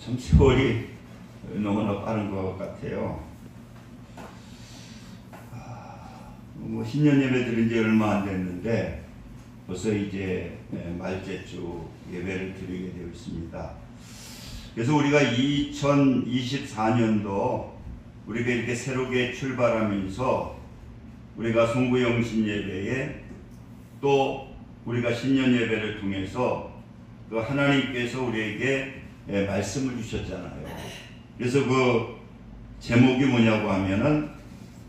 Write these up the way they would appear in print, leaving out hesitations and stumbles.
참 세월이 너무나 빠른 것 같아요. 뭐 신년 예배 드린 지 얼마 안 됐는데 벌써 이제 말째주 예배를 드리게 되어 있습니다. 그래서 우리가 2024년도 우리가 이렇게 새롭게 출발하면서 우리가 송구영신 예배에 또 우리가 신년 예배를 통해서 그 하나님께서 우리에게 말씀을 주셨잖아요. 그래서 그 제목이 뭐냐고 하면은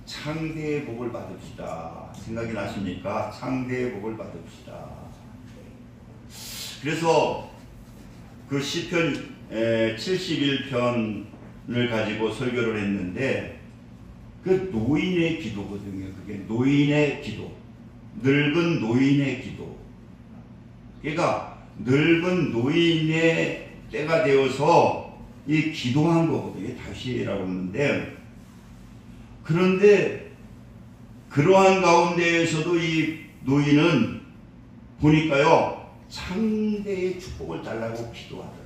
창대의 복을 받읍시다. 생각이 나십니까? 창대의 복을 받읍시다. 그래서 그 시편 71편을 가지고 설교를 했는데 그 노인의 기도거든요. 그게 노인의 기도. 늙은 노인의 기도. 그러니까 늙은 노인의 때가 되어서 이 기도한 거거든요. 다시라고 하는데, 그런데 그러한 가운데에서도 이 노인은 보니까요 창대의 축복을 달라고 기도하더라고요.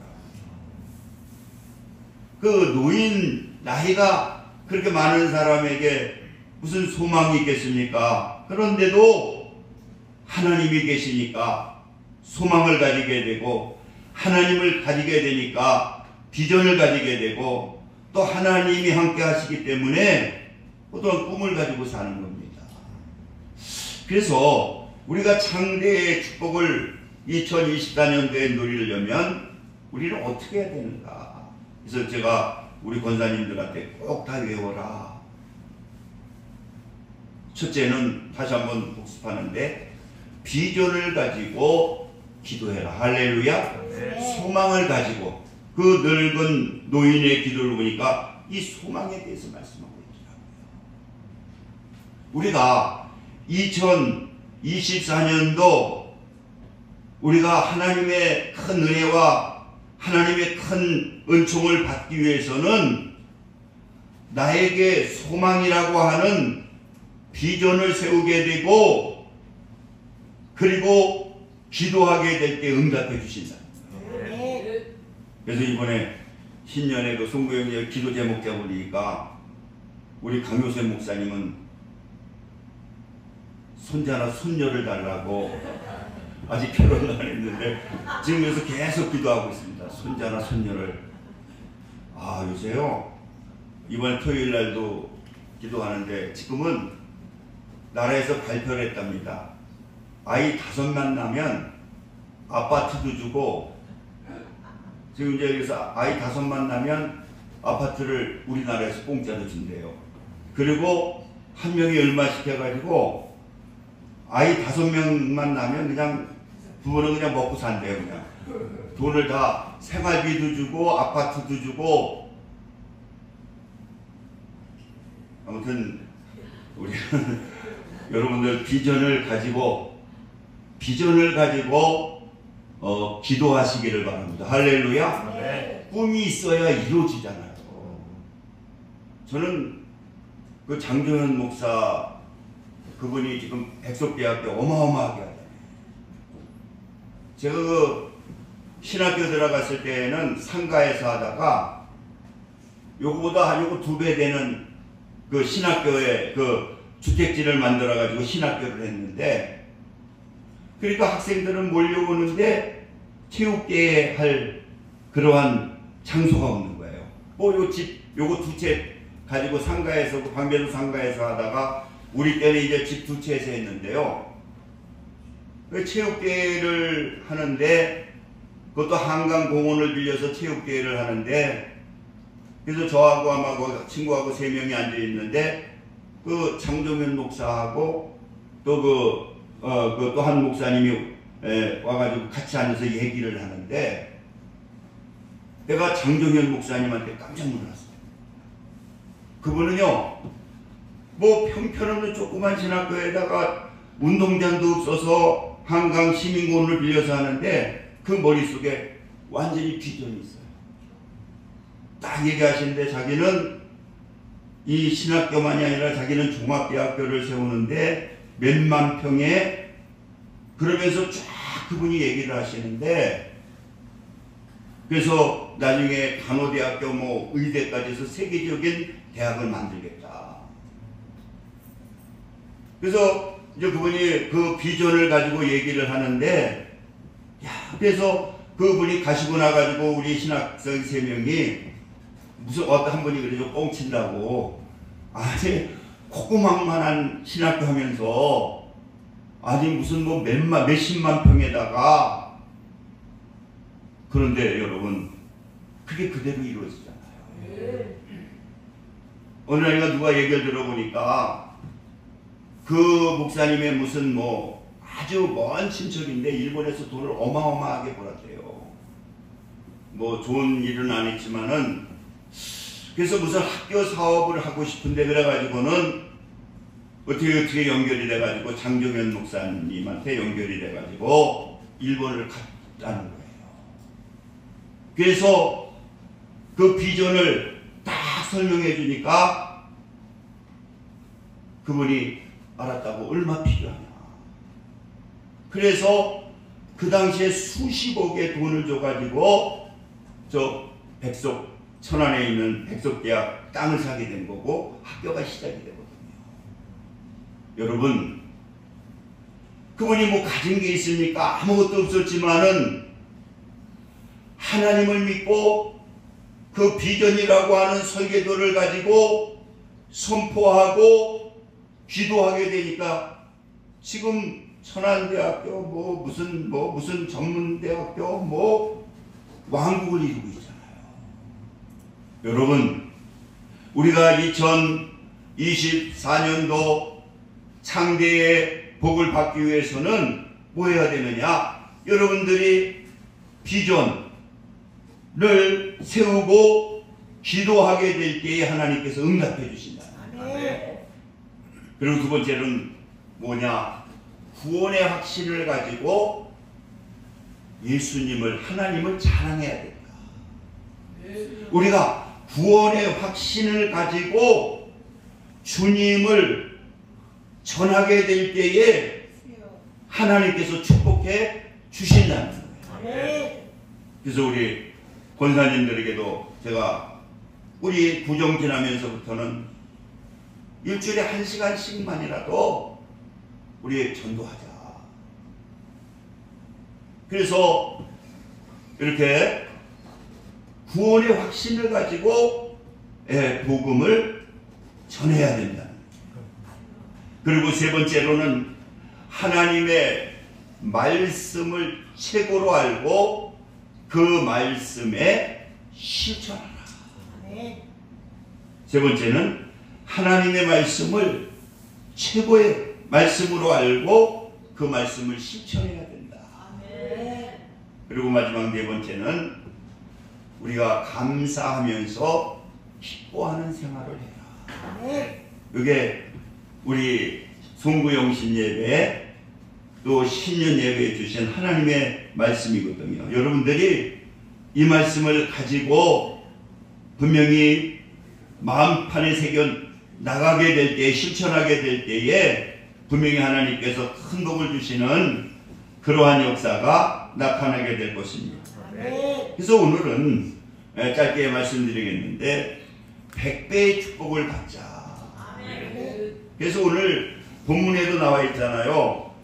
그 노인 나이가 그렇게 많은 사람에게 무슨 소망이 있겠습니까? 그런데도 하나님이 계시니까 소망을 가지게 되고, 하나님을 가지게 되니까 비전을 가지게 되고, 또 하나님이 함께 하시기 때문에 어떤 꿈을 가지고 사는 겁니다. 그래서 우리가 창대의 축복을 2024년도에 누리려면 우리는 어떻게 해야 되는가? 그래서 제가 우리 권사님들한테 꼭 다 외워라. 첫째는 다시 한번 복습하는데, 비전을 가지고 기도해라. 할렐루야. 네. 소망을 가지고, 그 늙은 노인의 기도를 보니까 이 소망에 대해서 말씀하고 있더라고요. 우리가 2024년도 우리가 하나님의 큰 은혜와 하나님의 큰 은총을 받기 위해서는 나에게 소망이라고 하는 비전을 세우게 되고, 그리고 기도하게 될 때 응답해 주신다. 그래서 이번에 신년에 그 송구영의 기도 제목 잡으니까 우리 강효세 목사님은 손자나 손녀를 달라고, 아직 결혼을 안 했는데 지금 그래서 계속 기도하고 있습니다. 손자나 손녀를. 요새요 이번 토요일 날도 기도하는데 지금은 나라에서 발표를 했답니다. 아이 5만 나면 아파트도 주고, 지금 이제 그래서 아이 5만 나면 아파트를 우리나라에서 공짜로 준대요. 그리고 한 명이 얼마씩 해가지고 아이 5명만 나면 그냥 부모는 그냥 먹고 산대요. 그냥 돈을 다 생활비도 주고 아파트도 주고. 아무튼 우리는 여러분들 비전을 가지고 기도하시기를 바랍니다. 할렐루야. 네. 꿈이 있어야 이루어지잖아요. 저는 그 장종현 목사 그분이 지금 백석대학교 어마어마하게 하잖아요. 제가 그 신학교 들어갔을 때는 상가에서 하다가 요거보다 요거 2배 되는 그 신학교에 그 주택지를 만들어 가지고 신학교를 했는데, 그러니까 학생들은 몰려오는데 체육대회 할 그러한 장소가 없는 거예요. 요 집 요거 2채 가지고 상가에서, 그 방배동 상가에서 하다가 우리 때는 이제 집 2채에서 했는데요. 그 체육대회를 하는데, 그것도 한강공원을 빌려서 체육대회를 하는데, 그래서 저하고 아마 그 친구하고 3명이 앉아 있는데, 그 장종현 목사하고 또 또 한 목사님이 와가지고 같이 앉아서 얘기를 하는데, 내가 장종현 목사님한테 깜짝 놀랐어요. 그분은요, 뭐 형편없는 조그만 신학교에다가 운동장도 없어서 한강 시민공원을 빌려서 하는데 그 머릿속에 완전히 비전이 있어요. 딱 얘기하시는데 자기는 이 신학교만이 아니라 자기는 종합대학교를 세우는데 몇만 평에, 그러면서 쫙 그분이 얘기를 하시는데 그래서 나중에 간호대학교 뭐 의대까지 해서 세계적인 대학을 만들겠다. 그래서 이제 그분이 그 비전을 가지고 얘기를 하는데, 야, 그래서 그분이 가시고 나가지고 우리 신학생 3명이 무슨 어떤 한 분이 그래서 뻥친다고, 아니 콧구멍만한 신학교 하면서 아니 무슨 뭐 몇십만 평에다가. 그런데 여러분, 그게 그대로 이루어지잖아요. 어느 날인가 누가 얘기를 들어보니까 그 목사님의 무슨 뭐 아주 먼 친척인데 일본에서 돈을 어마어마하게 벌었대요. 뭐 좋은 일은 아니지만은, 그래서 무슨 학교 사업을 하고 싶은데 그래가지고는 어떻게 연결이 돼가지고 장종현 목사님한테 연결이 돼가지고 일본을 갔다는 거예요. 그래서 그 비전을 딱 설명해 주니까 그분이 알았다고, 얼마 필요하냐. 그래서 그 당시에 수십억의 돈을 줘가지고 저 천안에 있는 백석대학 땅을 사게 된 거고 학교가 시작이 되거든요. 여러분, 그분이 뭐 가진 게 있습니까? 아무것도 없었지만은 하나님을 믿고 그 비전이라고 하는 설계도를 가지고 선포하고 기도하게 되니까 지금 천안대학교 무슨 전문대학교 왕국을 이루고 있잖아요. 여러분, 우리가 2024년도 창대의 복을 받기 위해서는 뭐 해야 되느냐? 여러분들이 비전을 세우고 기도하게 될 때에 하나님께서 응답해 주신다. 그리고 두 번째는 뭐냐? 구원의 확신을 가지고 예수님을, 하나님을 자랑해야 된다. 우리가 구원의 확신을 가지고 주님을 전하게 될 때에 하나님께서 축복해 주신다는 거예요. 그래서 우리 권사님들에게도 제가 우리 구정 지나면서부터는 일주일에 1시간씩만이라도 우리 전도하자. 그래서 이렇게 구원의 확신을 가지고 복음을 전해야 된다. 그리고 세 번째로는 하나님의 말씀을 최고로 알고 그 말씀에 실천하라. 세 번째는 하나님의 말씀을 최고의 말씀으로 알고 그 말씀을 실천해야 된다. 그리고 마지막 네 번째는 우리가 감사하면서 기뻐하는 생활을 해라. 이게 우리 송구영신 예배 또 신년 예배에 주신 하나님의 말씀이거든요. 여러분들이 이 말씀을 가지고 분명히 마음판에 새겨 나가게 될 때, 실천하게 될 때에 분명히 하나님께서 큰 복을 주시는 그러한 역사가 나타나게 될 것입니다. 그래서 오늘은 짧게 말씀드리겠는데 100배의 축복을 받자. 그래서 오늘 본문에도 나와 있잖아요.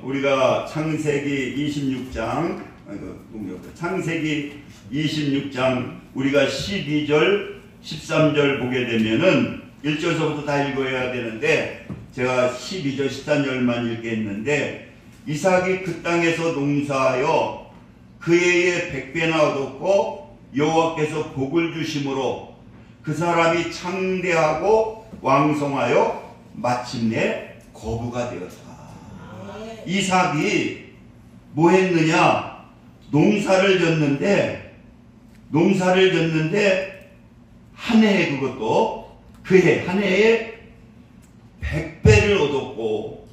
우리가 창세기 26장 우리가 12절 13절 보게 되면은 1절서부터 다 읽어야 되는데 제가 12절 13절만 읽겠는데, 이삭이 그 땅에서 농사하여 그 해에 100배나 얻었고 여호와께서 복을 주심으로 그 사람이 창대하고 왕성하여 마침내 거부가 되었다. 이삭이 뭐 했느냐? 농사를 졌는데 한 해에, 그것도 그 해 한 해에 100배를 얻었고,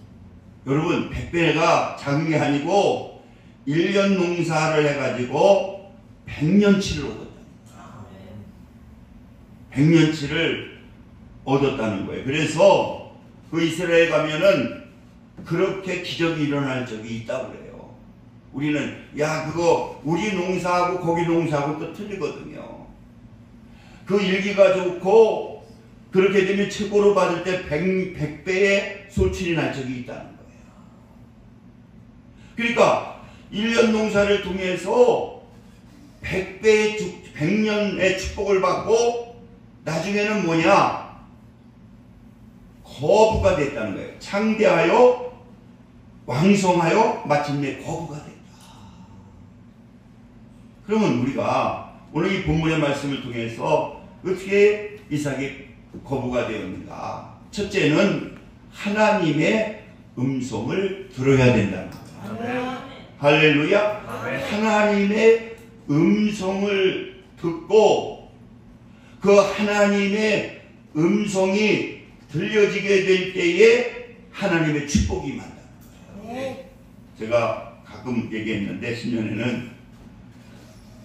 여러분 100배가 작은 게 아니고 1년 농사를 해가지고 100년치를 얻었다. 100년치를 얻었다는 거예요. 그래서 그 이스라엘 가면은 그렇게 기적이 일어날 적이 있다고 그래요. 우리는 야 그거 우리 농사하고 거기 농사하고 또 틀리거든요. 그 일기가 좋고 그렇게 되면 최고로 받을 때 100배의 소출이 날 적이 있다는 거예요. 그러니까 1년 농사를 통해서 100년의 축복을 받고 나중에는 뭐냐? 거부가 됐다는 거예요. 창대하여 왕성하여 마침내 거부가 됐다. 그러면 우리가 오늘 이 본문의 말씀을 통해서 어떻게 이삭이 거부가 되었는가? 첫째는 하나님의 음성을 들어야 된다는 거예요. 할렐루야. 하나님의 음성을 듣고 그 하나님의 음성이 들려지게 될 때에 하나님의 축복이 임한다는 거예요. 제가 가끔 얘기했는데 신년에는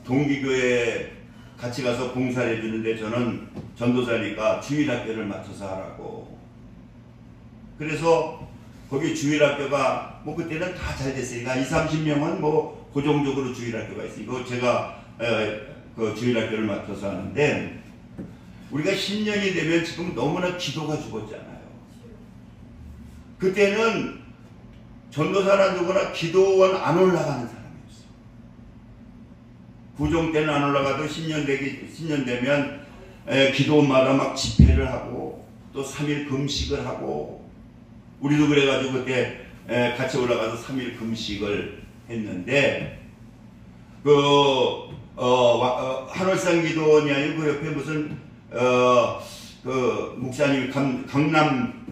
동기교회 같이 가서 봉사를 해주는데 저는 전도사니까 주일학교를 맡아서 하라고. 그래서 거기 주일학교가 뭐 그때는 다 잘 됐으니까 20-30명은 뭐 고정적으로 주일학교가 있으니까 제가 그 주일학교를 맡아서 하는데 우리가 10년이 되면 지금 너무나 기도가 죽었잖아요. 그때는 전도사나 누구나 기도원 안 올라가는 사람이 없어. 구정 때는 안 올라가도 10년 되면 기도원마다 막 집회를 하고 또 3일 금식을 하고 우리도 그래가지고 그때 같이 올라가서 3일 금식을 했는데 한월산 기도원이 아니고 그 옆에 무슨 그 목사님 강남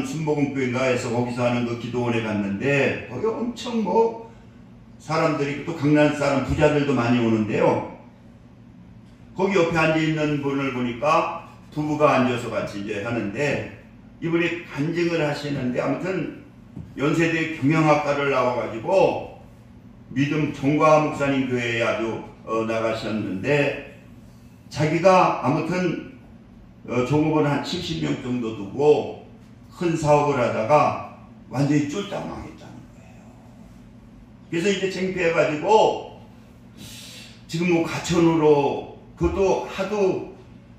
순복음교회인가 해서 거기서 하는 그 기도원에 갔는데 거기 엄청 뭐 사람들이 또 강남 사람 부자들도 많이 오는데요. 거기 옆에 앉아있는 분을 보니까 부부가 앉아서 같이 이제 하는데 이분이 간증을 하시는데 아무튼 연세대 경영학과를 나와가지고 믿음 정과 목사님 교회에 아주 나가셨는데 자기가 아무튼 종업원 한 70명 정도 두고 큰 사업을 하다가 완전히 쫄딱 망했다는 거예요. 그래서 이제 창피해가지고 지금 뭐 가천으로 그것도 하도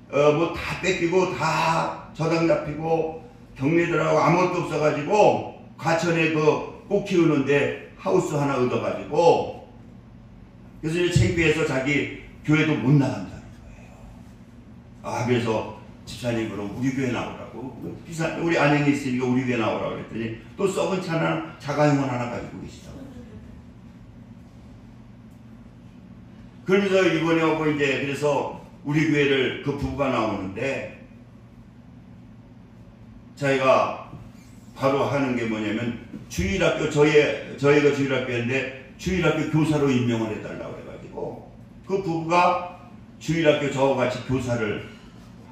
뭐 다 뺏기고 다 저당 잡히고 경매들하고 아무것도 없어가지고 가천에 그 꽃 키우는데 하우스 하나 얻어가지고 그래서 이제 창피해서 자기 교회도 못 나간다는 거예요. 아 그래서 집사님 그럼 우리 교회 나오라고 우리 안양에 있으니까 우리 교회 나오라고 그랬더니 또 썩은 차나 자가용원 하나 가지고 계시더라고요. 그러면서 이번에 오고 이제 그래서 우리 교회를 그 부부가 나오는데 자기가 바로 하는 게 뭐냐면 주일학교 저희가 주일학교인데 주일학교 교사로 임명을 해달라고 해가지고 그 부부가 주일학교 저와 같이 교사를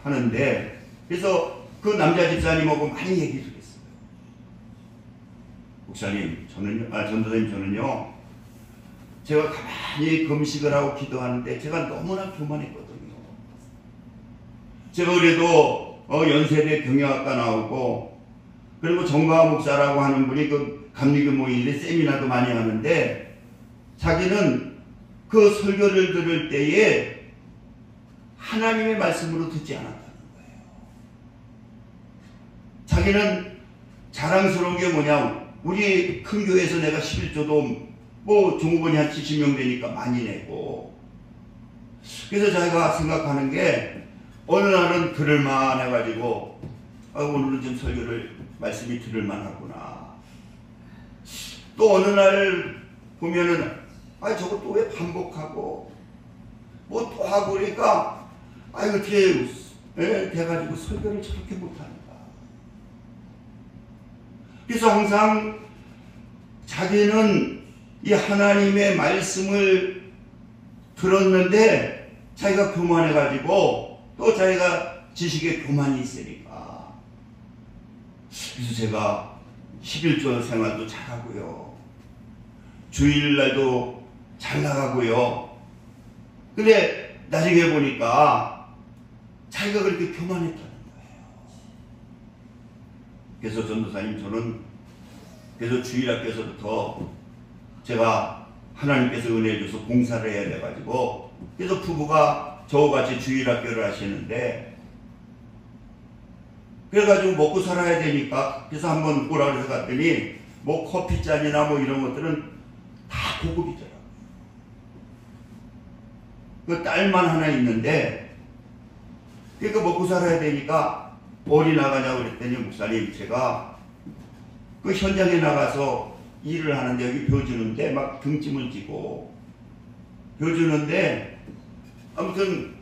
하는데 그래서 그 남자 집사님하고 많이 얘기를 했어요. 목사님 저는요 전도사님 저는요 제가 가만히 금식을 하고 기도하는데 제가 너무나 교만했거든요. 제가 그래도 연세대 경영학과 나오고 그리고 정가화 목사라고 하는 분이 그 감리교 모임인데 세미나도 많이 하는데 자기는 그 설교를 들을 때에 하나님의 말씀으로 듣지 않았다는 거예요. 자기는 자랑스러운 게 뭐냐 우리 큰 교회에서 내가 11조도 뭐 종업원이 한 70명 되니까 많이 내고 그래서 자기가 생각하는 게 어느 날은 들을만 해가지고 오늘은 좀 설교를 말씀이 들을만 하구나. 또 어느 날 보면은 저거 또 왜 반복하고 뭐 또 하고 그러니까 어떻게 돼가지고 설교를 저렇게 못하는가. 그래서 항상 자기는 이 하나님의 말씀을 들었는데 자기가 교만해가지고 또 자기가 지식에 교만이 있으니까 그래서 제가 11조 생활도 잘하고요. 주일날도 잘 나가고요. 근데 나중에 보니까 자기가 그렇게 교만했다는 거예요. 그래서 전도사님 저는 그래서 주일학교에서부터 제가 하나님께서 은혜 줘서 봉사를 해야 돼가지고, 그래서 부부가 저같이 주일학교를 하시는데, 그래가지고 먹고 살아야 되니까, 그래서 한번 오라 그래서 갔더니 뭐 커피잔이나 뭐 이런 것들은 다 고급이더라고요. 그 딸만 하나 있는데, 그러니까 먹고 살아야 되니까 어디 나가냐고 그랬더니, 목사님 제가 그 현장에 나가서 일을 하는데 여기 벼주는데 막 등짐을 지고 벼주는데, 아무튼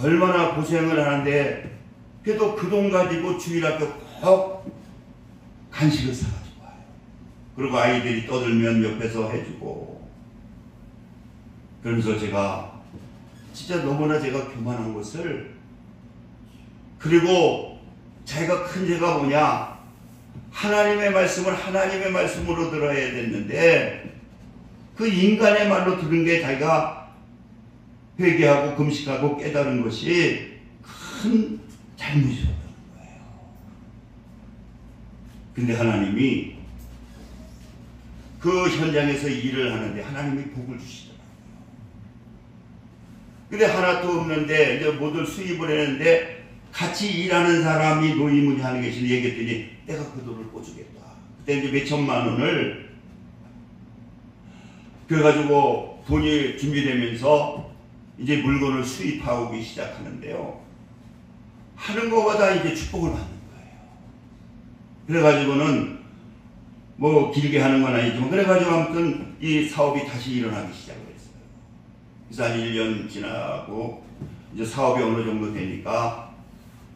얼마나 고생을 하는데, 그래도 그 돈 가지고 주일학교 꼭 간식을 사가지고 와요. 그리고 아이들이 떠들면 옆에서 해주고. 그러면서 제가 진짜 너무나 제가 교만한 것을, 그리고 자기가 큰 죄가 뭐냐, 하나님의 말씀을 하나님의 말씀으로 들어야 됐는데 그 인간의 말로 들은 게 자기가 회개하고 금식하고 깨달은 것이 큰 잘못이었던 거예요. 근데 하나님이 그 현장에서 일을 하는데 하나님이 복을 주시더라고요. 근데 하나도 없는데 이제 모두 수입을 했는데, 같이 일하는 사람이 노이문이 하는 계시는데 얘기했더니 내가 그 돈을 꿔주겠다. 그때 이제 몇 천만 원을, 그래가지고 돈이 준비되면서 이제 물건을 수입하기 시작하는데요. 하는 것보다 이제 축복을 받는 거예요. 그래가지고는 뭐 길게 하는 건 아니지만, 그래가지고 아무튼 이 사업이 다시 일어나기 시작을 했어요. 그래서 한 1년 지나고 이제 사업이 어느 정도 되니까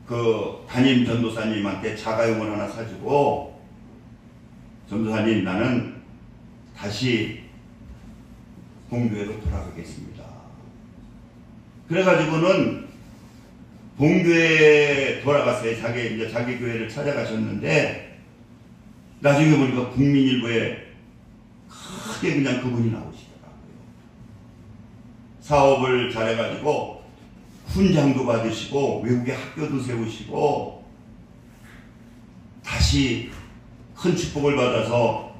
그 담임 전도사님한테 자가용을 하나 사주고, 전도사님 나는 다시 본교회로 돌아가겠습니다. 그래가지고는 본교회에 돌아갔어요. 자기 교회를 찾아가셨는데, 나중에 보니까 국민일보에 크게 그냥 그분이 나오시더라고요. 사업을 잘해가지고 훈장도 받으시고 외국에 학교도 세우시고 다시 큰 축복을 받아서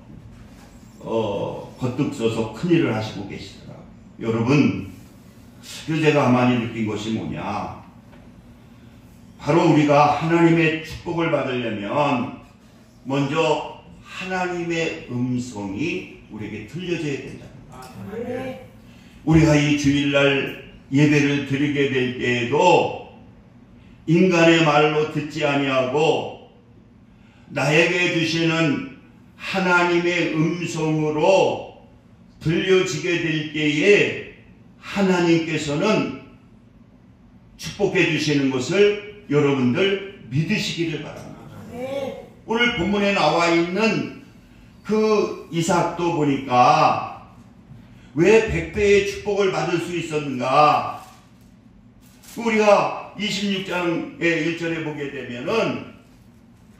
거듭 서서 큰일을 하시고 계시더라고요. 여러분, 그래서 제가 가만히 느낀 것이 뭐냐, 바로 우리가 하나님의 축복을 받으려면 먼저 하나님의 음성이 우리에게 들려져야 된다는 거예요. 우리가 이 주일날 예배를 드리게 될 때에도 인간의 말로 듣지 아니하고 나에게 주시는 하나님의 음성으로 들려지게 될 때에 하나님께서는 축복해 주시는 것을 여러분들 믿으시기를 바랍니다. 오늘 본문에 나와 있는 그 이삭도 보니까 왜 100배의 축복을 받을 수 있었는가? 우리가 26장의 1절에 보게 되면은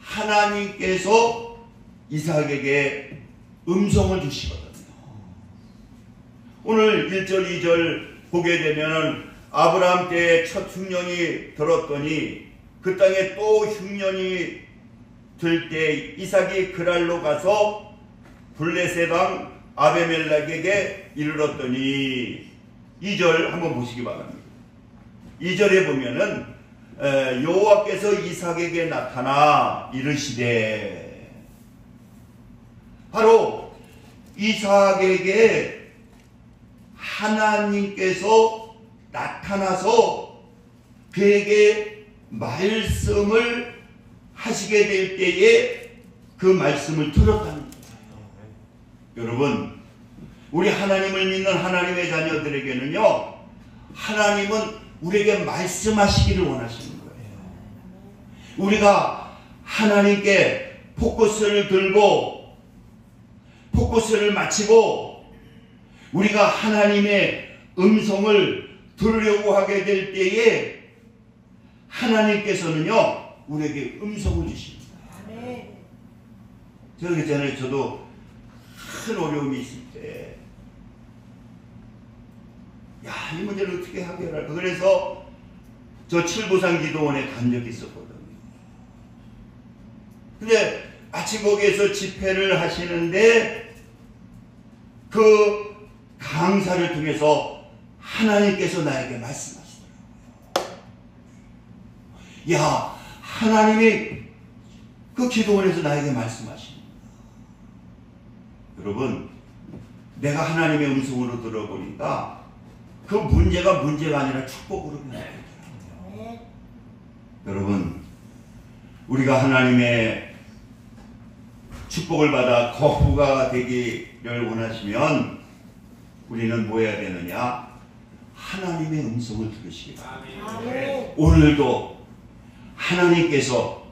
하나님께서 이삭에게 음성을 주시거든요. 오늘 1절 2절 보게 되면은 아브라함 때에 첫 흉년이 들었더니 그 땅에 또 흉년이 들 때 이삭이 그랄로 가서 블레셋 왕 아베멜렉에게 이르렀더니, 2절 한번 보시기 바랍니다. 2절에 보면은 여호와께서 이삭에게 나타나 이르시되, 바로 이삭에게 하나님께서 나타나서 그에게 말씀을 하시게 될 때에 그 말씀을 들었다는 거예요. 여러분, 우리 하나님을 믿는 하나님의 자녀들에게는요, 하나님은 우리에게 말씀하시기를 원하시는 거예요. 우리가 하나님께 포커스를 들고 포커스를 맞추고 우리가 하나님의 음성을 들으려고 하게 될 때에 하나님께서는요 우리에게 음성을 주십니다. 제가 그랬잖아요. 저도 큰 어려움이 있을 때, 야, 이 문제를 어떻게 해결할까? 그래서 저 칠보상 기도원에 간 적이 있었거든요. 근데 아침 거기에서 집회를 하시는데 그 강사를 통해서 하나님께서 나에게 말씀하시더라고요. 야, 하나님이 그 기도원에서 나에게 말씀하십니다. 여러분, 내가 하나님의 음성으로 들어보니까 그 문제가 아니라 축복으로 변하더라고요. 여러분, 우리가 하나님의 축복을 받아 거부가 되기를 원하시면 우리는 뭐 해야 되느냐? 하나님의 음성을 들으시기 바랍니다. 오늘도 하나님께서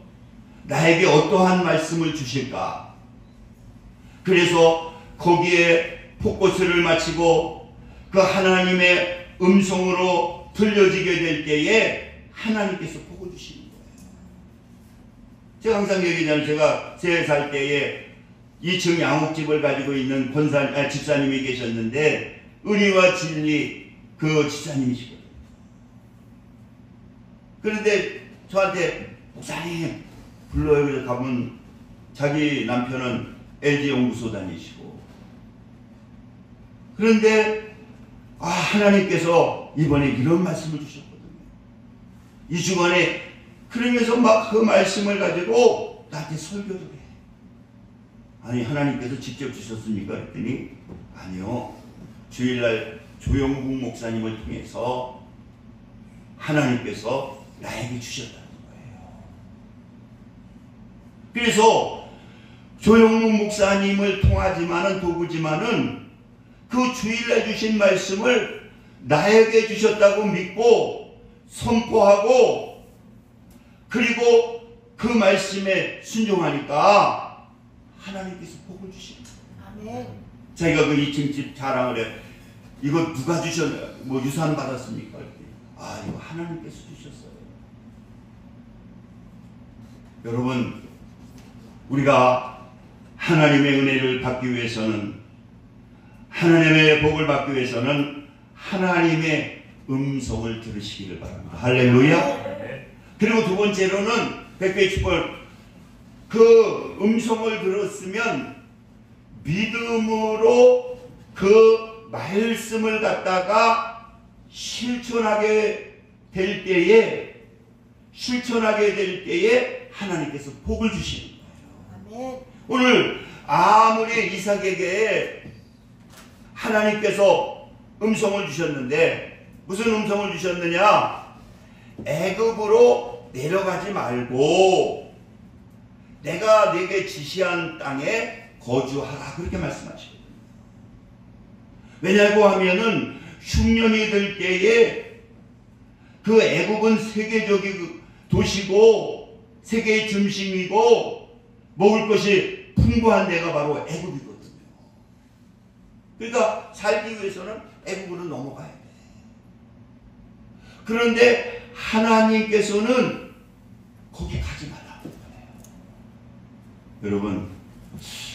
나에게 어떠한 말씀을 주실까? 그래서 거기에 포커스를 맞추고 그 하나님의 음성으로 들려지게 될 때에 하나님께서 복을 주시는 거예요. 제가 항상 얘기하잖아요. 제가 3살 때에 2층 양옥집을 가지고 있는 집사님이 계셨는데 은혜와 진리 그 집사님이시거든요. 그런데 저한테 목사님 불러요. 그래서 가면 자기 남편은 LG 연구소 다니시고, 그런데 하나님께서 이번에 이런 말씀을 주셨거든요. 이 주간에 그러면서 막 그 말씀을 가지고 나한테 설교를 해. 아니, 하나님께서 직접 주셨습니까? 그랬더니 아니요, 주일날 조영국 목사님을 통해서 하나님께서 나에게 주셨다는 거예요. 그래서 조영국 목사님을 통하지만은 도구지만은 그 주일날 주신 말씀을 나에게 주셨다고 믿고 선포하고, 그리고 그 말씀에 순종하니까 하나님께서 복을 주십니다. 아멘. 자기가 그 2층 집 자랑을 해. 이거 누가 주셨나요? 뭐 유산 받았습니까? 이거 하나님께서 주셨어요. 여러분, 우리가 하나님의 은혜를 받기 위해서는, 하나님의 복을 받기 위해서는 하나님의 음성을 들으시기를 바랍니다. 할렐루야. 그리고 두 번째로는 백배의 축복, 그 음성을 들었으면 믿음으로 그 말씀을 갖다가 실천하게 될 때에 하나님께서 복을 주시는 거예요. 오늘 아무리 이삭에게 하나님께서 음성을 주셨는데, 무슨 음성을 주셨느냐? 애굽으로 내려가지 말고 내가 네게 지시한 땅에 거주하라, 그렇게 말씀하시거든요. 왜냐고 하면은 흉년이 들 때에 그 애굽은 세계적인 도시고 세계의 중심이고 먹을 것이 풍부한 데가 바로 애굽이거든요. 그러니까 살기 위해서는 애굽으로 넘어가야 돼. 그런데 하나님께서는 거기 가지 말라는 거예요. 여러분,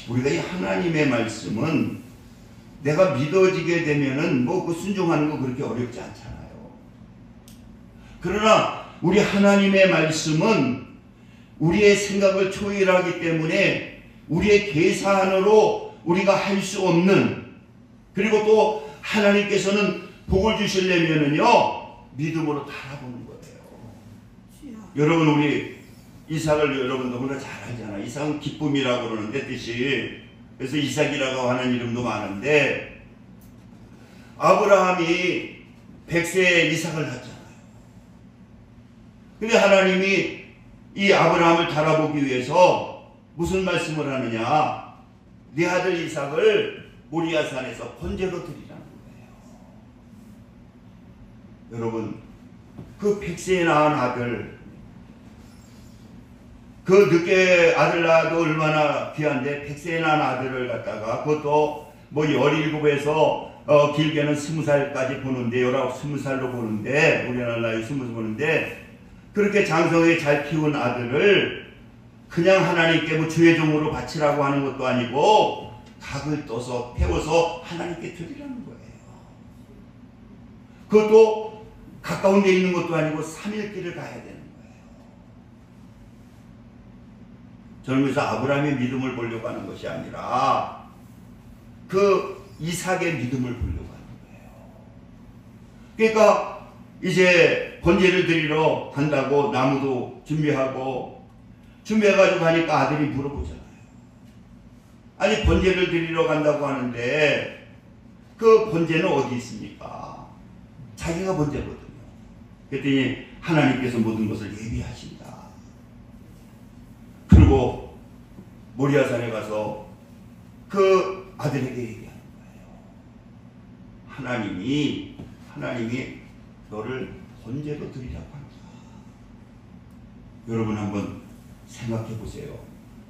우리가 이 하나님의 말씀은 내가 믿어지게 되면은 뭐 그 순종하는 거 그렇게 어렵지 않잖아요. 그러나 우리 하나님의 말씀은 우리의 생각을 초월하기 때문에 우리의 계산으로 우리가 할 수 없는, 그리고 또 하나님께서는 복을 주시려면은요 믿음으로 달아보는 거예요. 여러분, 우리 이삭을 여러분 너무나 잘 알잖아. 이삭은 기쁨이라고 그러는데 뜻이, 그래서 이삭이라고 하는 이름도 많은데, 아브라함이 100세에 이삭을 낳았잖아요. 근데 하나님이 이 아브라함을 달아보기 위해서 무슨 말씀을 하느냐? 네 아들 이삭을 모리아산에서 번제로 드리라는 거예요. 여러분, 그 100세에 낳은 아들, 그 늦게 아들 낳아도 얼마나 귀한데 100세에 낳은 아들을 갖다가, 그것도 뭐 17에서 길게는 20살까지 보는데, 19, 20살로 보는데, 우리나라 나이 20 보는데, 그렇게 장성하게 잘 키운 아들을 그냥 하나님께 뭐 주의 종으로 바치라고 하는 것도 아니고 각을 떠서 태워서 하나님께 드리라는 거예요. 그것도 가까운 데 있는 것도 아니고 3일 길을 가야 되는 거예요. 저는 그래서 아브라함의 믿음을 보려고 하는 것이 아니라 그 이삭의 믿음을 보려고 하는 거예요. 그러니까 이제 번제를 드리러 간다고 나무도 준비해가지고 가니까 아들이 물어보잖아요. 아니 번제를 드리러 간다고 하는데 그 번제는 어디 있습니까? 자기가 번제거든요. 그랬더니 하나님께서 모든 것을 예비하신다. 그리고 모리아산에 가서 그 아들에게 얘기하는 거예요. 하나님이 너를 번제로 드리라고 한다. 여러분 한번 생각해 보세요.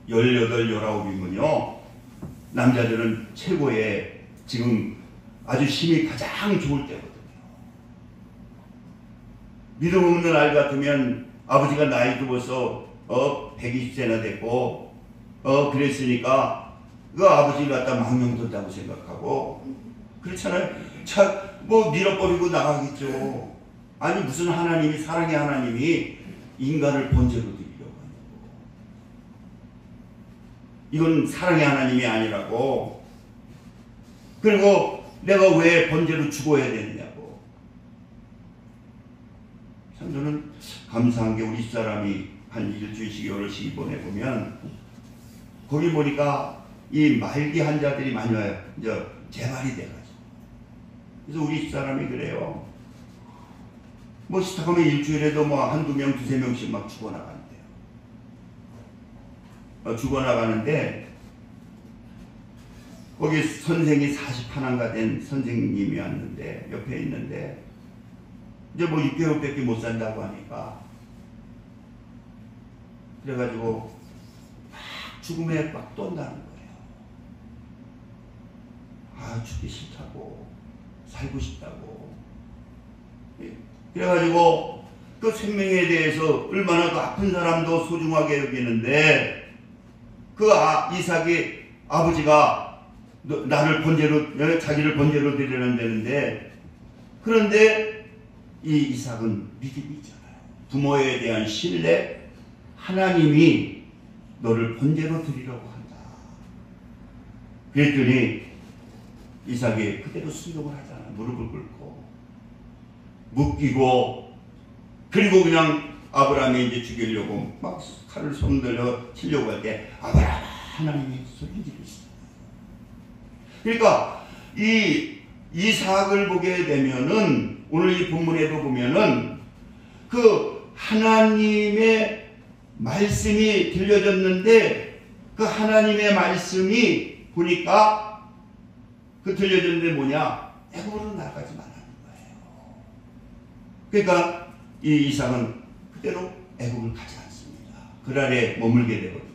18, 19이면요. 남자들은 최고의 지금 아주 힘이 가장 좋을 때거든요. 믿음 없는 아이 같으면 아버지가 나이도 벌써 120세나 됐고 그랬으니까 그 아버지를 갖다 망령된다고 생각하고 그렇잖아요. 뭐 밀어버리고 나가겠죠. 아니 무슨 하나님이 사랑의 하나님이 인간을 번제로 드리려고 하냐고. 이건 사랑의 하나님이 아니라고. 그리고 내가 왜 번제로 죽어야 되느냐고. 참 저는 감사한 게 우리 집사람이 한 일주일씩 열흘씩 보내보면 거기 보니까 이 말기 환자들이 많이 와요. 이제 재발이 돼가지고. 그래서 우리 집사람이 그래요. 뭐 시작하면 일주일에도 뭐 한두 명, 두세 명씩 막 죽어나간대요. 죽어나가는데 거기 선생이 41안가 된 선생님이 왔는데 옆에 있는데 이제 뭐 6개월밖에 못 산다고 하니까 그래가지고 막 죽음에 막 떤다는 거예요. 아 죽기 싫다고 살고 싶다고. 그래가지고 그 생명에 대해서 얼마나 그 아픈 사람도 소중하게 여기는데 그 이삭이 아버지가 나를 번제로 자기를 번제로 드리려는 데는데 그런데 이 이삭은 믿음이 있잖아요. 부모에 대한 신뢰, 하나님이 너를 번제로 드리려고 한다. 그랬더니 이삭이 그대로 순종을 하잖아. 무릎을 꿇고 묶이고 그리고 그냥 아브라함이 이제 죽이려고 막 칼을 손들어 치려고 할 때 아브라함 하나님이 소리 지르시다. 그러니까 이 이삭을 보게 되면은 오늘 이 본문에도 보면은 그 하나님의 말씀이 들려졌는데 그 하나님의 말씀이 보니까 그 들려졌는데 뭐냐? 애굽으로 나가지 말라는 거예요. 그러니까 이 이삭은 그대로 애굽을 가지 않습니다. 그 아래 머물게 되거든요.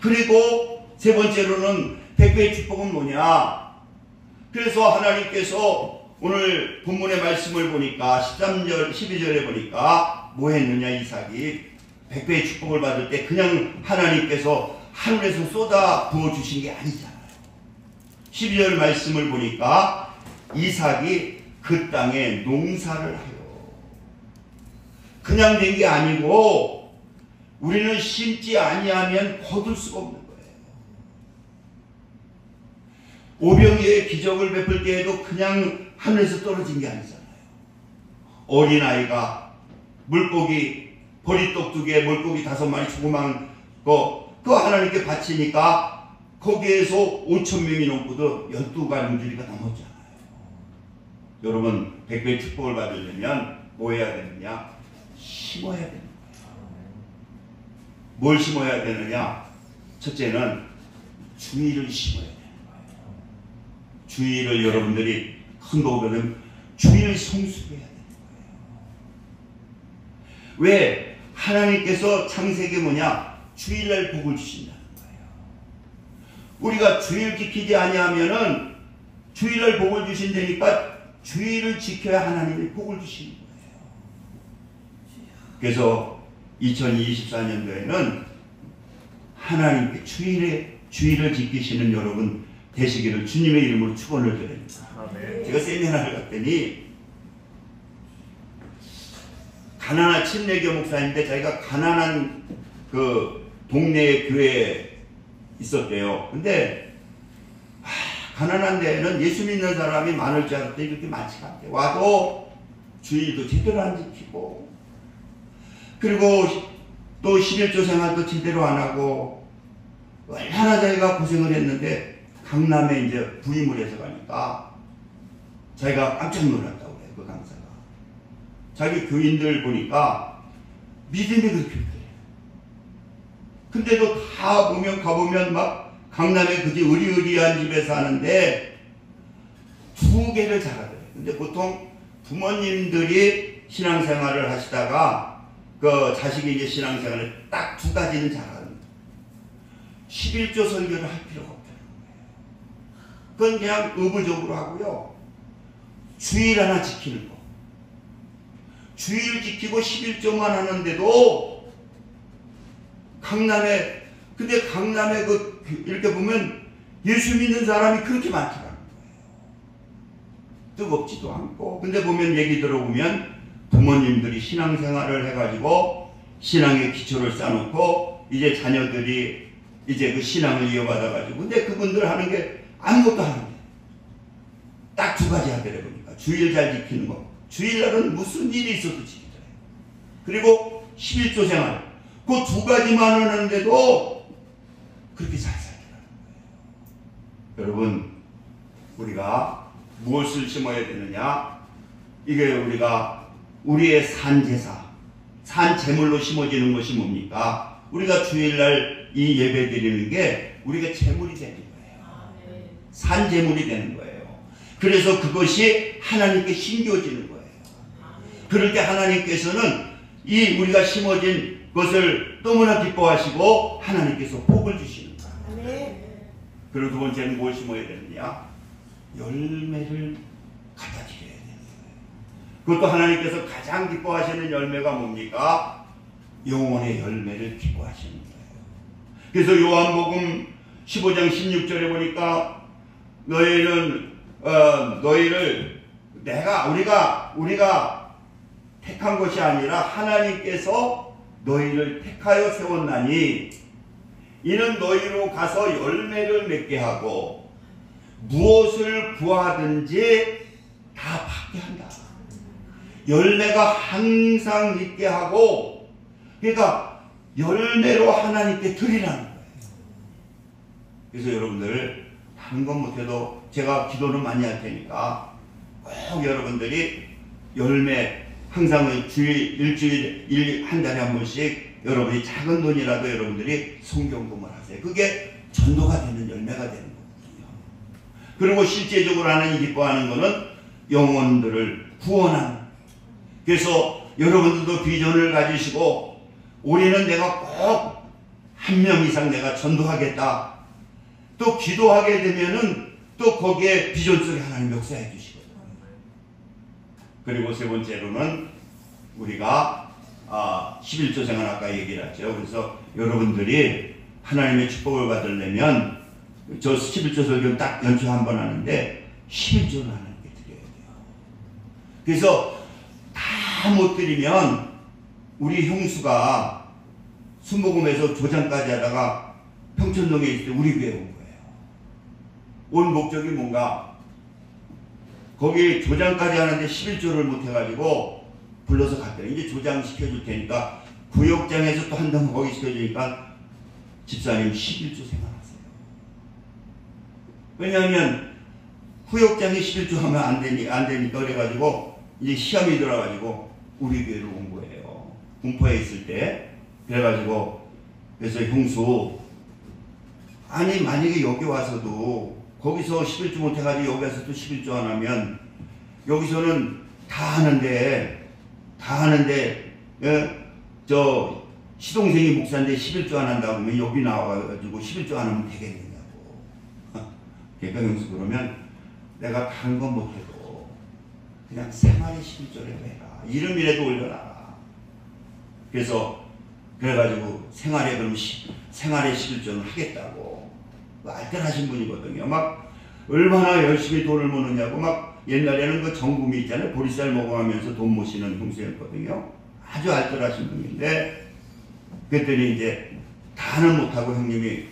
그리고 세 번째로는 백배의 축복은 뭐냐? 그래서 하나님께서 오늘 본문의 말씀을 보니까 13절, 12절에 보니까 뭐 했느냐 이삭이 백배의 축복을 받을 때 그냥 하나님께서 하늘에서 쏟아 부어주신 게 아니잖아요. 12절 말씀을 보니까 이삭이 그 땅에 농사를 하여 그냥 된 게 아니고 우리는 심지 아니하면 거둘 수가 없는 거예요. 오병이어의 기적을 베풀 때에도 그냥 하늘에서 떨어진 게 아니잖아요. 어린아이가 물고기 보리떡 2개 물고기 5마리 조그만 거 그거 하나님께 바치니까 거기에서 5,000명이 넘고도 12가정주리가 넘었잖아요. 여러분 백배의 축복을 받으려면 뭐 해야 되느냐? 심어야 되는 거예요. 뭘 심어야 되느냐? 첫째는 주의를 심어야 되는 거예요. 주의를 여러분들이 큰 거보다는 주의를 성숙해야 되는 거예요. 왜? 하나님께서 창세기 뭐냐? 주일날 복을 주신다는 거예요. 우리가 주의를 지키지 아니하면은 주일날 복을 주신다니까 주의를 지켜야 하나님이 복을 주시는 거예요. 그래서 2024년도에는 하나님께 주의를 지키시는 여러분 되시기를 주님의 이름으로 축원을 드립니다. 아멘. 제가 세미나를 갔더니 가난한 침례교 목사인데 자기가 가난한 그 동네 교회에 있었대요. 근데 가난한 데에는 예수 믿는 사람이 많을 줄 알았더니 이렇게 많지가 않대. 와도 주일도 제대로 안 지키고, 그리고 또 11조 생활도 제대로 안 하고, 얼마나 자기가 고생을 했는데 강남에 이제 부임을 해서 가니까 자기가 깜짝 놀랐다고 그래요. 그 강사가. 자기 교인들 보니까 믿음이 그렇게 없대요. 근데도 다 보면 가보면 막 강남에 그지 의리의리한 집에 사는데 2개를 잘하더래요. 근데 보통 부모님들이 신앙생활을 하시다가 그 자식이 이제 신앙생활을 딱 2가지는 잘하는. 11조 설교를 할 필요가 없다는 거예요. 그건 그냥 의무적으로 하고요. 주일 하나 지키는 거. 주일 지키고 11조만 하는데도 강남에, 근데 강남에 이렇게 보면 예수 믿는 사람이 그렇게 많더라는 거예요. 뜨겁지도 않고. 근데 보면 얘기 들어보면 부모님들이 신앙생활을 해가지고 신앙의 기초를 쌓아놓고 이제 자녀들이 이제 그 신앙을 이어받아가지고, 근데 그분들 하는 게 아무것도 하는 게 딱 2가지 하더래 보니까. 주일 잘 지키는 거. 주일날은 무슨 일이 있어도 지키더래요. 그리고 11조 생활. 그 2가지만 하는데도 그렇게 잘 살더라는 거예요. 여러분, 우리가 무엇을 심어야 되느냐? 이게 우리의 산제사, 산제물로 심어지는 것이 뭡니까? 우리가 주일날 이 예배 드리는 게 우리가 제물이 되는 거예요. 산제물이 되는 거예요. 그래서 그것이 하나님께 심겨지는 거예요. 그럴 때 하나님께서는 이 우리가 심어진 것을 너무나 기뻐하시고 하나님께서 복을 주시는 거예요. 그리고 2번째는 뭘 심어야 되느냐? 열매를 갖다 드려야 되는 거예요. 그것도 하나님께서 가장 기뻐하시는 열매가 뭡니까? 영혼의 열매를 기뻐하시는 거예요. 그래서 요한복음 15장 16절에 보니까 너희를 우리가 택한 것이 아니라 하나님께서 너희를 택하여 세웠나니 이는 너희로 가서 열매를 맺게 하고 무엇을 구하든지 다 받게 한다. 열매가 항상 있게 하고, 그러니까 열매로 하나님께 드리라는 거예요. 그래서 여러분들 한 건 못해도 제가 기도는 많이 할 테니까 꼭 여러분들이 열매 항상 일주일 한 달에 한 번씩 여러분이 작은 돈이라도 여러분들이 성경금을 하세요. 그게 전도가 되는 열매가 되는 거거든요. 그리고 실제적으로 하나님 기뻐하는 거는 영혼들을 구원하는. 그래서 여러분들도 비전을 가지시고 올해는 내가 꼭 1명 이상 내가 전도하겠다. 또 기도하게 되면은 또 거기에 비전 속에 하나님 역사해 주시거든요. 그리고 3번째로는 우리가 11조 생활 아까 얘기를 했죠. 그래서 여러분들이 하나님의 축복을 받으려면 저 11조 설교는 딱 연초에 한 번 하는데 11조를 하나님께 드려야 돼요. 그래서 다 못 드리면 우리 형수가 순복음에서 조장까지 하다가 평촌동에 있을 때 우리 교회에 온 거예요. 온 목적이 뭔가? 거기 조장까지 하는데 11조를 못 해가지고 불러서 갔대요. 이제 조장 시켜줄 테니까 구역장에서 또 한 번 거기 시켜주니까 집사님 11조 생활하세요. 왜냐하면 구역장에 11조 하면 안 되니까 그래가지고 이제 시험이 들어가지고 우리 교회로 온 거예요. 군포에 있을 때. 그래가지고 그래서 형수, 아니 만약에 여기 와서도 거기서 11조 못해가지고 여기 와서 또 11조 안 하면 여기서는 다 하는데 저 시동생이 목사인데 11조 안 한다고 하면 여기 나와가지고 11조 안 하면 되겠느냐고. 그러니까 형수, 그러면 내가 다른 건 못해도 그냥 생활의 11조를 해라. 이름이라도 올려라. 그래가지고 생활의 11조는 하겠다고 알뜰하신 분이거든요. 막 얼마나 열심히 돈을 모느냐고. 막 옛날에는 그 정금이 있잖아요. 보리쌀 먹어가면서 돈 모시는 형수였거든요. 아주 알뜰하신 분인데 그랬더니 이제 다는 못하고 형님이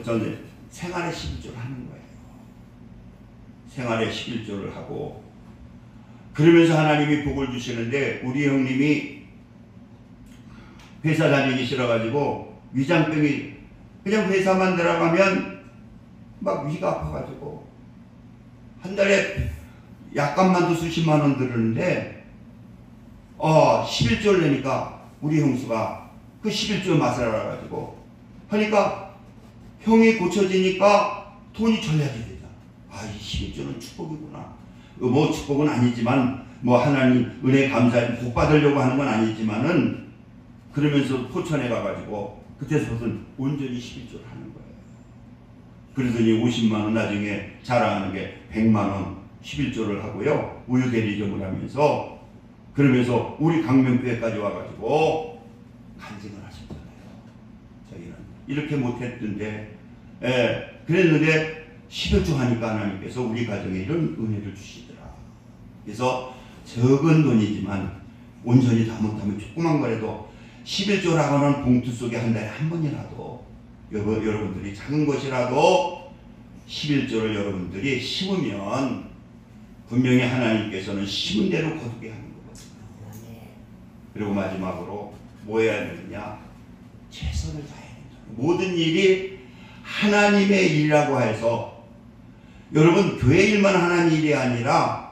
저는 생활의 11조를 하는 거예요. 생활에 11조를 하고, 그러면서 하나님이 복을 주시는데, 우리 형님이 회사 다니기 싫어가지고 위장병이, 그냥 회사만 들어가면 막 위가 아파가지고 한 달에 약값만도 수십만 원 들었는데 11조를 내니까 우리 형수가 그 11조 맛을 알아가지고 하니까 형이 고쳐지니까 돈이 전략이 되다. 이 11조는 축복이구나. 뭐 축복은 아니지만, 뭐 하나님 은혜 감사해 복 받으려고 하는 건 아니지만은, 그러면서 포천에 가가지고 그때서부터는 온전히 11조를 하는 거예요. 그러더니 50만 원, 나중에 자랑하는 게 100만 원 11조를 하고요, 우유 대리점을 하면서, 그러면서 우리 강명교회까지 와가지고 간증을 하셨잖아요. 저희는 이렇게 못했던데, 그랬는데 11조 하니까 하나님께서 우리 가정에 이런 은혜를 주시더라. 그래서 적은 돈이지만 온전히 다 못하면 조그만 거라도 11조라고는 봉투 속에 한 달에 한 번이라도 여러분들이 작은 것이라도 11조를 여러분들이 심으면 분명히 하나님께서는 심은 대로 거두게 하는 거거든요. 그리고 마지막으로 뭐 해야 되느냐? 최선을 다해야 된다. 모든 일이 하나님의 일이라고 해서, 여러분 교회 일만 하는 일이 아니라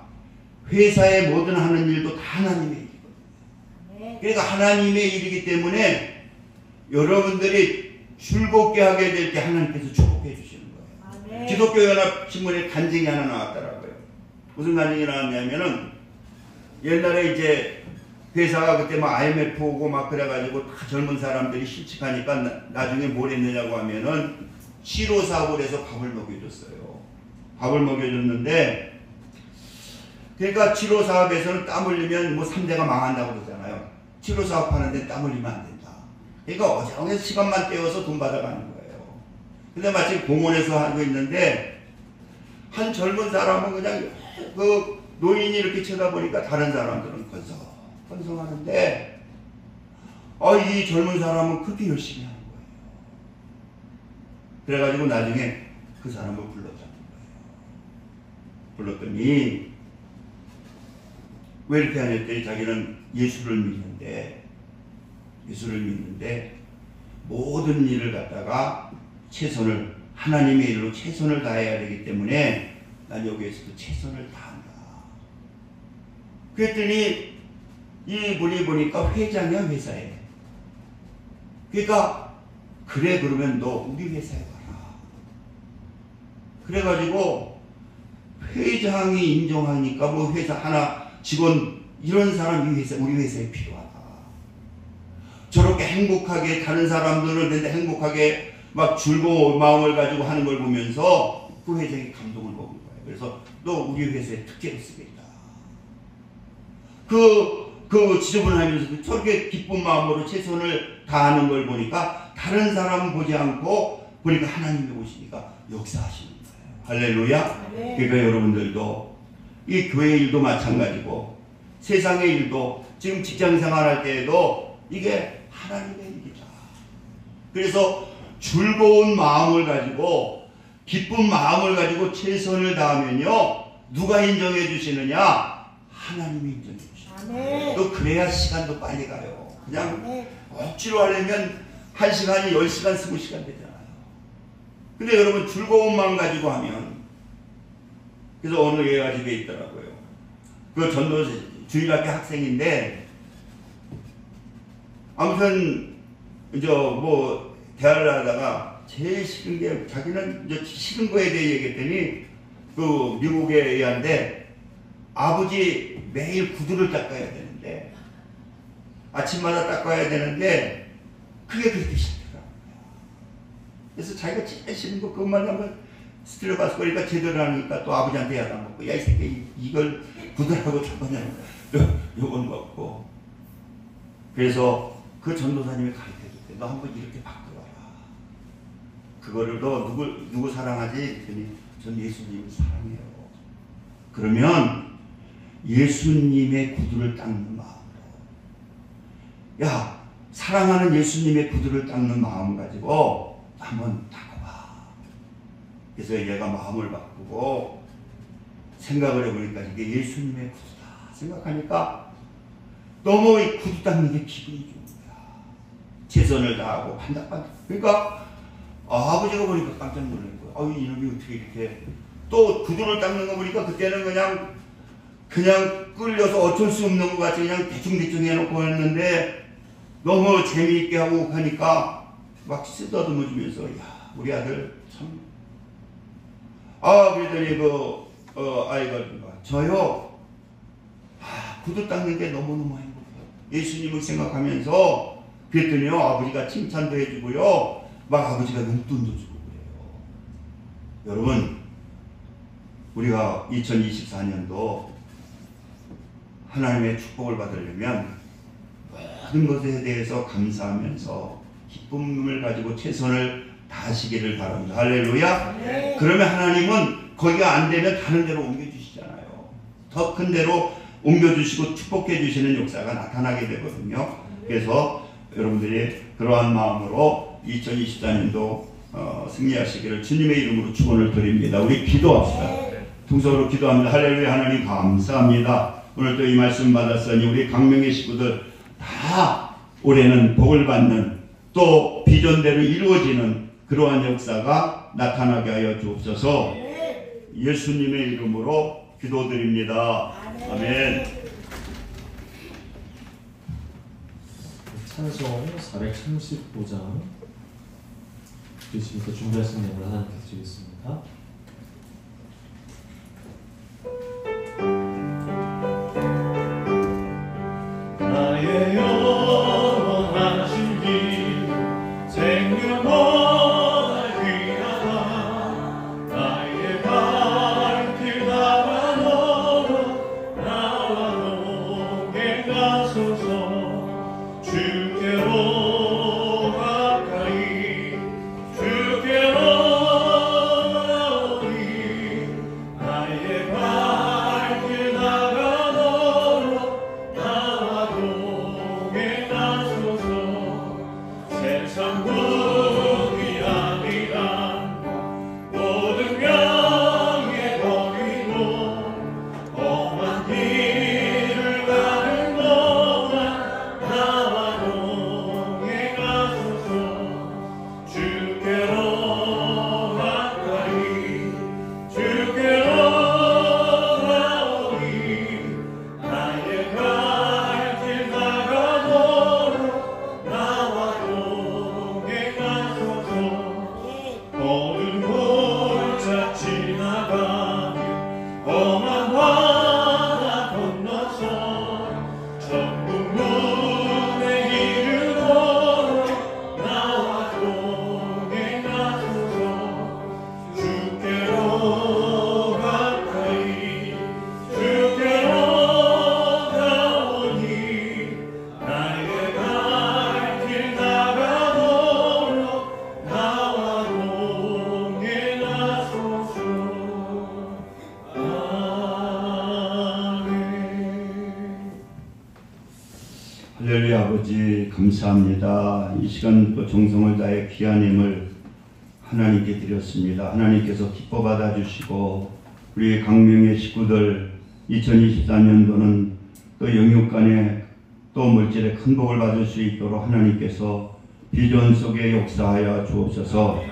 회사의 모든 하는 일도 다 하나님의 일이거든요. 그러니까 하나님의 일이기 때문에 여러분들이 즐겁게 하게 될 때 하나님께서 축복해 주시는 거예요. 기독교연합신문에 간증이 하나 나왔더라고요. 무슨 간증이 나왔냐면은, 옛날에 이제 회사가 그때 막 IMF 오고 막 그래가지고 다 젊은 사람들이 실직하니까 나중에 뭘 했느냐고 하면은 치료사업을 해서 밥을 먹여줬어요. 밥을 먹여줬는데, 그러니까 치료사업에서는 땀 흘리면 뭐 3대가 망한다고 그러잖아요. 치료사업 하는데 땀 흘리면 안 된다. 그러니까 어정해서 시간만 떼어서 돈 받아가는 거예요. 근데 마치 공원에서 하고 있는데, 한 젊은 사람은 그냥 그 노인이 이렇게 쳐다보니까 다른 사람들은 건성하는데, 이 젊은 사람은 그렇게 열심히 하는 거예요. 그래가지고 나중에 그 사람을 불렀다는 거예요. 불렀더니 왜 이렇게 하냐더니 자기는 예수를 믿는데 모든 일을 갖다가 최선을, 하나님의 일로 최선을 다해야 되기 때문에 난 여기에서도 최선을 다한다. 그랬더니 이분이 보니까 회장이야, 회사에. 그러니까 그래, 그러면 너 우리 회사에 와라. 그래가지고 회장이 인정하니까 뭐 회사 하나 직원 이런 사람이 우리 회사에 필요하다. 저렇게 행복하게 다른 사람들은 근데 행복하게 막 즐거운 마음을 가지고 하는 걸 보면서 그 회장이 감동을 먹은 거예요. 그래서 너 우리 회사에 특혜를 쓰겠다. 그 지저분하면서도 저렇게 기쁜 마음으로 최선을 다하는 걸 보니까 다른 사람은 보지 않고 보니까 하나님이 오시니까 역사하시는 거예요. 할렐루야. 네. 그러니까 여러분들도 이 교회 일도 마찬가지고 세상의 일도 지금 직장 생활할 때에도 이게 하나님의 일이다. 그래서 즐거운 마음을 가지고 기쁜 마음을 가지고 최선을 다하면요, 누가 인정해 주시느냐? 하나님이 인정해 주시는 거예요. 또 그래야 시간도 빨리 가요. 그냥 억지로 하려면 1시간이 10시간, 20시간 되잖아요. 근데 여러분 즐거운 마음 가지고 하면, 그래서 어느 애가 집에 있더라고요. 그 전도 주일학교 학생인데, 아무튼 이제 뭐 대화를 하다가 제일 싫은 게, 자기는 이제 싫은 거에 대해 얘기했더니, 그 미국의 애한테 아버지 매일 구두를 닦아야 되는데, 아침마다 닦아야 되는데 그게 그렇게 싫더라고요. 그래서 자기가 제일 싫은 거 그것만 하면 스트레스 받고, 그러니까 제대로 하니까 또 아버지한테 야단 먹고, 야 이 새끼 이걸 구두라고 닦았냐, 요건 먹고. 그래서 그 전도사님이 가르쳐줬대. 너 한번 이렇게 바꿔봐라. 그거를 너 누구 사랑하지? 그랬더니 전 예수님을 사랑해요. 그러면 예수님의 구두를 닦는 마음으로, 야, 사랑하는 예수님의 구두를 닦는 마음 가지고 한번 닦아봐. 그래서 얘가 마음을 바꾸고 생각을 해보니까 이게 예수님의 구두다 생각하니까 너무 이 구두 닦는 게 기분이 좋은 거야. 최선을 다하고 반짝반짝. 그러니까 아버지가 보니까 깜짝 놀란 거야. 아유, 이놈이 어떻게 이렇게. 또 구두를 닦는 거 보니까 그때는 그냥 끌려서 어쩔 수 없는 것 같이 그냥 대충대충 해놓고 했는데 너무 재미있게 하고 하니까 막 쓰다듬어 주면서, 야, 우리 아들 참. 그러더니 아이가 저요, 구두 닦는 게 너무너무 행복해요. 예수님을 생각하면서. 그랬더니요, 아버지가 칭찬도 해주고요, 막 아버지가 용돈도 주고 그래요. 여러분, 우리가 2024년도 하나님의 축복을 받으려면 모든 것에 대해서 감사하면서 기쁨을 가지고 최선을 다하시기를 바랍니다. 할렐루야. 네. 그러면 하나님은 거기가 안 되면 다른 데로 옮겨주시잖아요. 더 큰 데로 옮겨주시고 축복해 주시는 역사가 나타나게 되거든요. 그래서 여러분들이 그러한 마음으로 2024년도 승리하시기를 주님의 이름으로 축원을 드립니다. 우리 기도합시다. 통성으로 기도합니다. 할렐루야. 하나님 감사합니다. 오늘 또 이 말씀 받았으니 우리 강명의 식구들 다 올해는 복을 받는, 또 비전대로 이루어지는 그러한 역사가 나타나게 하여 주옵소서. 예수님의 이름으로 기도드립니다. 아멘. 찬송 435장 주시면서 준비하신 내용을 하나님께 드리겠습니다. 나의 영원하신 길 생명보다 귀하다. 나의 발길 나와 너로 나와 동행 가소서. 주께로 가까이 주께로 오니 나의 발길 나가 너로 나와 동행 가소서. 세상 부귀 아니라 모든 명예 버리고 험한 길을 가는 동안 나와 동행 가소서. 주께로 가까이 주께로 나오니 나의 발길 나가 너로 나와 동행 가소서. 어두운 골짜 지나가며 험한 바다 건너서 천국 문에 이르도록 나와 동행 가소서. 주께로 가까이 주께로 나오니 나의 발길 나가 너로 나와 동행 가소서. 아멘. 할렐루야. 아버지 감사합니다. 이 시간 또 정성을 다해 귀한 힘을 하나님께 드렸습니다. 하나님께서 기뻐 받아주시고 우리 강명의 식구들 2024년도는 또 영육간에 또 물질의 큰 복을 받을 수 있도록 하나님께서 비전 속에 역사하여 주옵소서.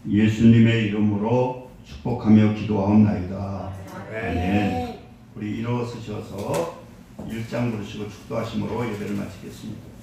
예수님의 이름으로 축복하며 기도하옵나이다. 아멘. 우리 일어서셔서 1장 부르시고 축도하심으로 예배를 마치겠습니다.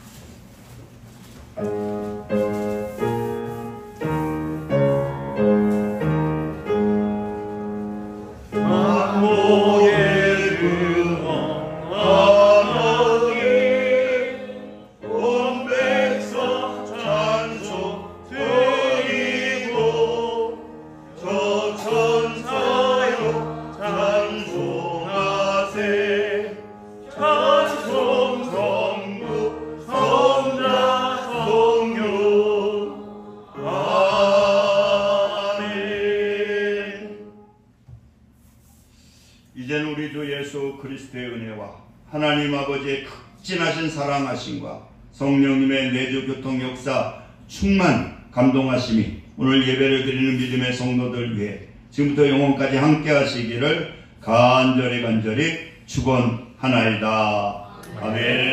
이제는 우리 주 예수 그리스도의 은혜와 하나님 아버지의 극진하신 사랑하심과 성령님의 내주 교통 역사 충만 감동하심이 오늘 예배를 드리는 믿음의 성도들 위해 지금부터 영원까지 함께 하시기를 간절히 축원하나이다. 아멘.